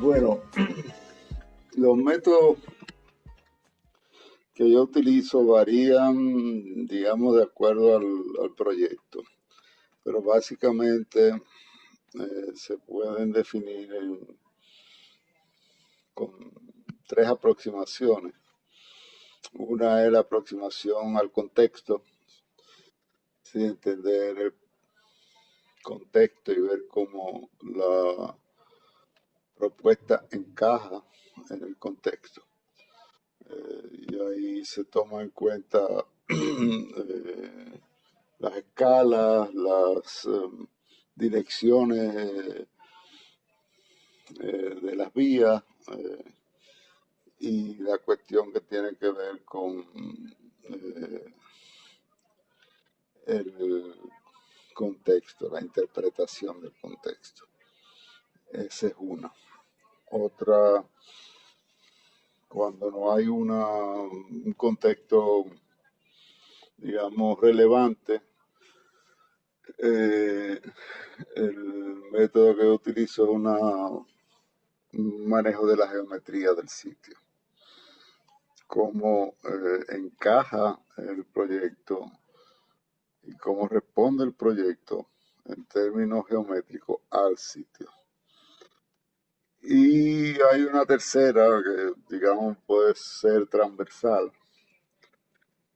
Bueno, los métodos que yo utilizo varían, digamos, de acuerdo al proyecto, pero básicamente se pueden definir con tres aproximaciones. Una es la aproximación al contexto, sin entender el contexto y ver cómo la propuesta encaja en el contexto. Y ahí se toma en cuenta las escalas, las direcciones de las vías y la cuestión que tiene que ver con el contexto, la interpretación del contexto. Esa es una. Otra, cuando no hay un contexto, digamos, relevante, el método que yo utilizo es un manejo de la geometría del sitio. Cómo encaja el proyecto y cómo responde el proyecto en términos geométricos al sitio. Y hay una tercera que, digamos, puede ser transversal,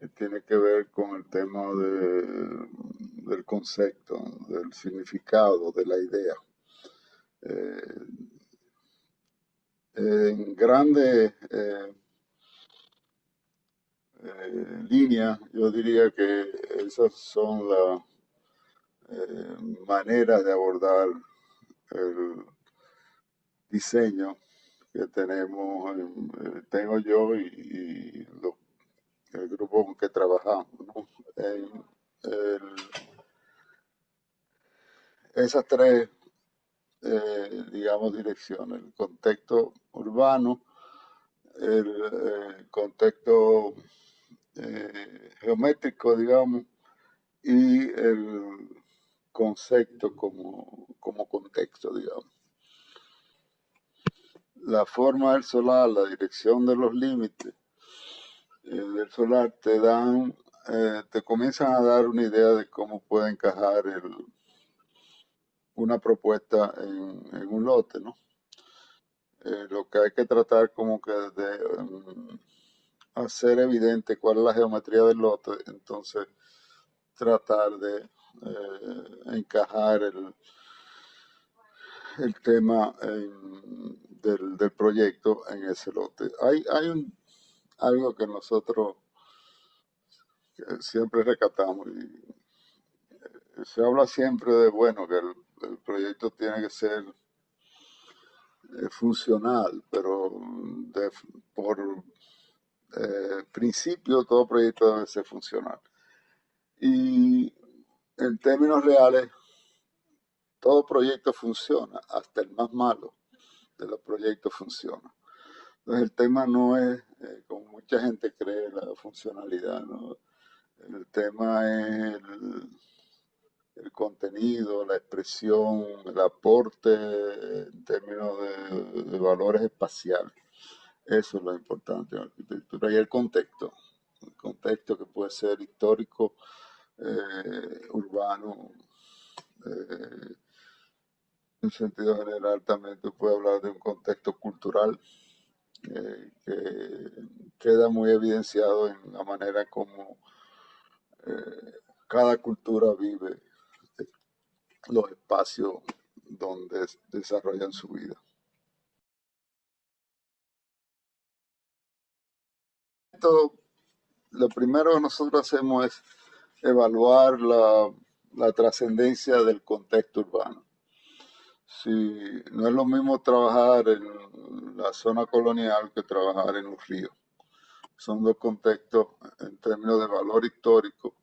que tiene que ver con el tema del concepto, del significado, de la idea. En grandes líneas, yo diría que esas son las maneras de abordar el diseño que tengo yo y el grupo con que trabajamos, ¿no? En esas tres, digamos, direcciones: el contexto urbano, el contexto geométrico, digamos, y el concepto como contexto, digamos. La forma del solar, la dirección de los límites del solar te comienzan a dar una idea de cómo puede encajar una propuesta en un lote, ¿no? Lo que hay que tratar como que de hacer evidente cuál es la geometría del lote, entonces tratar de encajar el tema del proyecto en ese lote. Hay algo que nosotros siempre recatamos y se habla siempre de, bueno, que el proyecto tiene que ser funcional, pero por principio todo proyecto debe ser funcional. Y en términos reales, todo proyecto funciona, hasta el más malo de los proyectos funciona. Entonces el tema no es, como mucha gente cree, la funcionalidad, ¿no? El tema es el contenido, la expresión, el aporte en términos de valores espaciales. Eso es lo importante en la arquitectura. Y el contexto que puede ser histórico, urbano, en sentido general también tú puedes hablar de un contexto cultural que queda muy evidenciado en la manera como cada cultura vive los espacios donde desarrollan su vida. Esto, lo primero que nosotros hacemos es evaluar la trascendencia del contexto urbano. Si no es lo mismo trabajar en la zona colonial que trabajar en los ríos. Son dos contextos en términos de valor histórico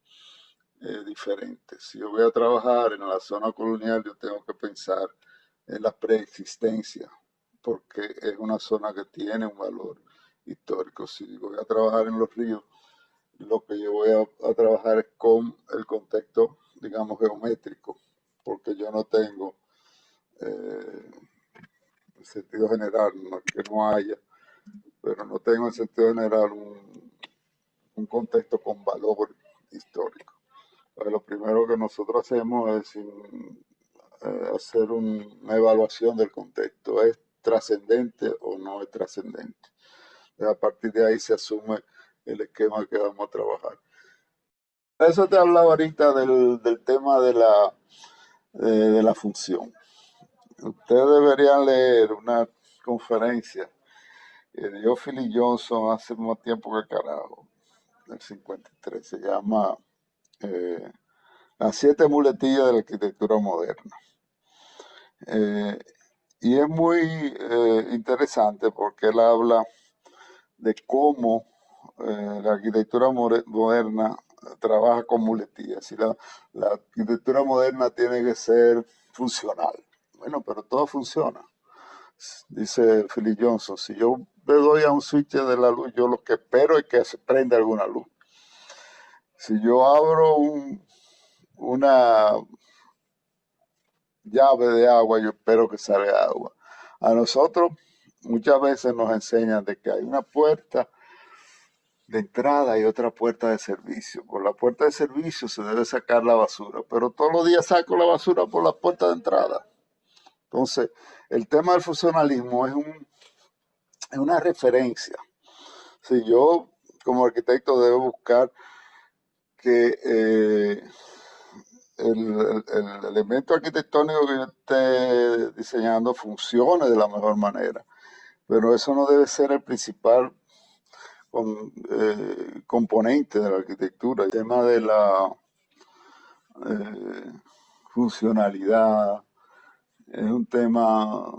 diferentes. Si yo voy a trabajar en la zona colonial, yo tengo que pensar en la preexistencia, porque es una zona que tiene un valor histórico. Si voy a trabajar en los ríos, lo que yo voy a trabajar es con el contexto, digamos, geométrico, porque yo no tengo, en sentido general, no es que no haya, pero no tengo en sentido general un contexto con valor histórico. Pues lo primero que nosotros hacemos es hacer una evaluación del contexto. ¿Es trascendente o no es trascendente? A partir de ahí se asume el esquema que vamos a trabajar. Eso te hablaba ahorita del tema de la función. Ustedes deberían leer una conferencia que dio Philip Johnson hace más tiempo que carajo, del 53. Se llama eh, Las 7 muletillas de la arquitectura moderna. Eh, y es muy interesante porque él habla de cómo la arquitectura moderna trabaja con muletillas. Y la arquitectura moderna tiene que ser funcional. Bueno, pero todo funciona. Dice Philip Johnson, si yo le doy a un switch de la luz, yo lo que espero es que se prenda alguna luz. Si yo abro una llave de agua, yo espero que salga agua. A nosotros muchas veces nos enseñan de que hay una puerta de entrada y otra puerta de servicio. Por la puerta de servicio se debe sacar la basura, pero todos los días saco la basura por la puerta de entrada. Entonces, el tema del funcionalismo es una referencia. Si yo como arquitecto debo buscar que el elemento arquitectónico que yo esté diseñando funcione de la mejor manera, pero eso no debe ser el principal componente de la arquitectura. El tema de la funcionalidad es un tema,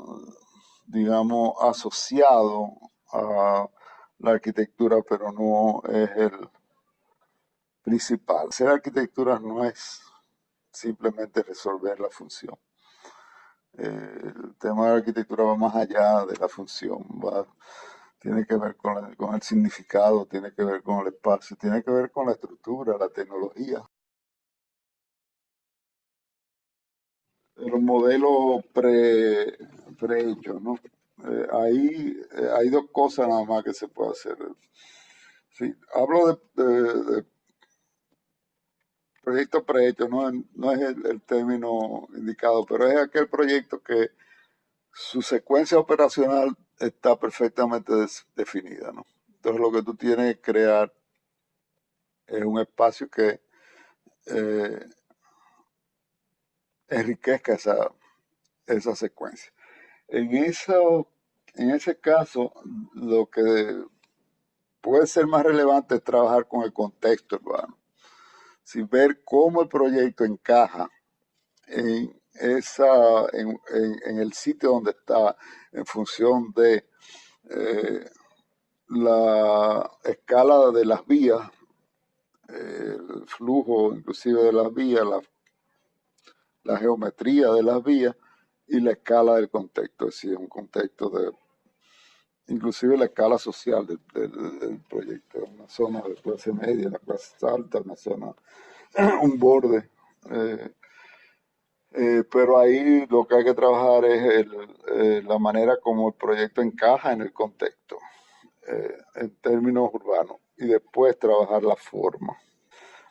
digamos, asociado a la arquitectura, pero no es el principal. Hacer arquitectura no es simplemente resolver la función. El tema de la arquitectura va más allá de la función, tiene que ver con el significado, tiene que ver con el espacio, tiene que ver con la estructura, la tecnología. Los modelos prehechos, ¿no? Ahí hay dos cosas nada más que se puede hacer. Sí, hablo de proyecto prehecho, no es el término indicado, pero es aquel proyecto que su secuencia operacional está perfectamente definida, ¿no? Entonces lo que tú tienes que crear es un espacio que eh, enriquezca esa secuencia. En, eso, en ese caso, lo que puede ser más relevante es trabajar con el contexto urbano, sin ver cómo el proyecto encaja en el sitio donde está, en función de la escala de las vías, el flujo inclusive de las vías, la geometría de las vías y la escala del contexto, es decir, un contexto inclusive la escala social del proyecto, una zona de clase media, la clase alta, una zona, un borde. Eh, pero ahí lo que hay que trabajar es la manera como el proyecto encaja en el contexto, en términos urbanos, y después trabajar la forma.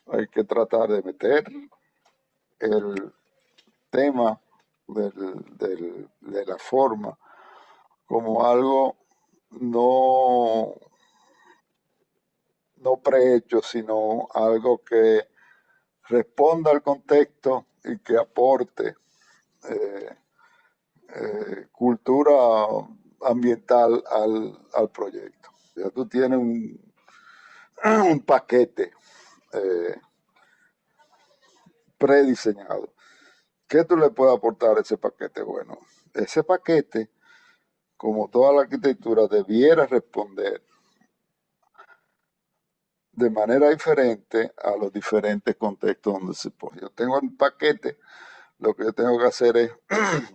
Hay que tratar de meter el tema de la forma como algo no, no prehecho, sino algo que responda al contexto y que aporte eh, cultura ambiental al proyecto. Ya tú tienes un paquete eh, prediseñado. ¿Qué tú le puedes aportar a ese paquete? Bueno, ese paquete, como toda la arquitectura, debiera responder de manera diferente a los diferentes contextos donde se pone. Yo tengo el paquete, lo que yo tengo que hacer es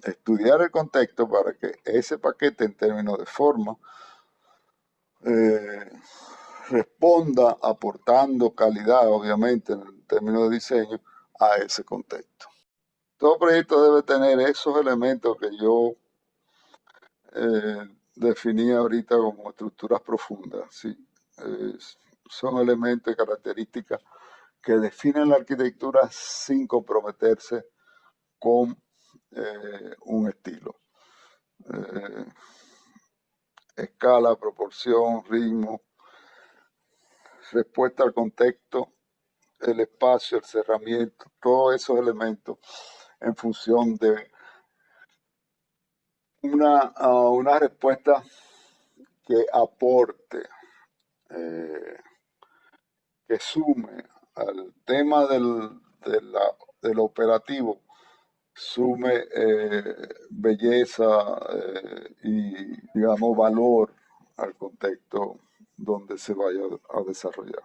estudiar el contexto para que ese paquete en términos de forma eh, responda aportando calidad, obviamente, en términos de diseño, a ese contexto. Todo proyecto debe tener esos elementos que yo definí ahorita como estructuras profundas, ¿sí? Son elementos y características que definen la arquitectura sin comprometerse con un estilo. Escala, proporción, ritmo, respuesta al contexto, el espacio, el cerramiento, todos esos elementos en función de una respuesta que aporte, que sume al tema del operativo, sume belleza y, digamos, valor al contexto donde se vaya a desarrollar.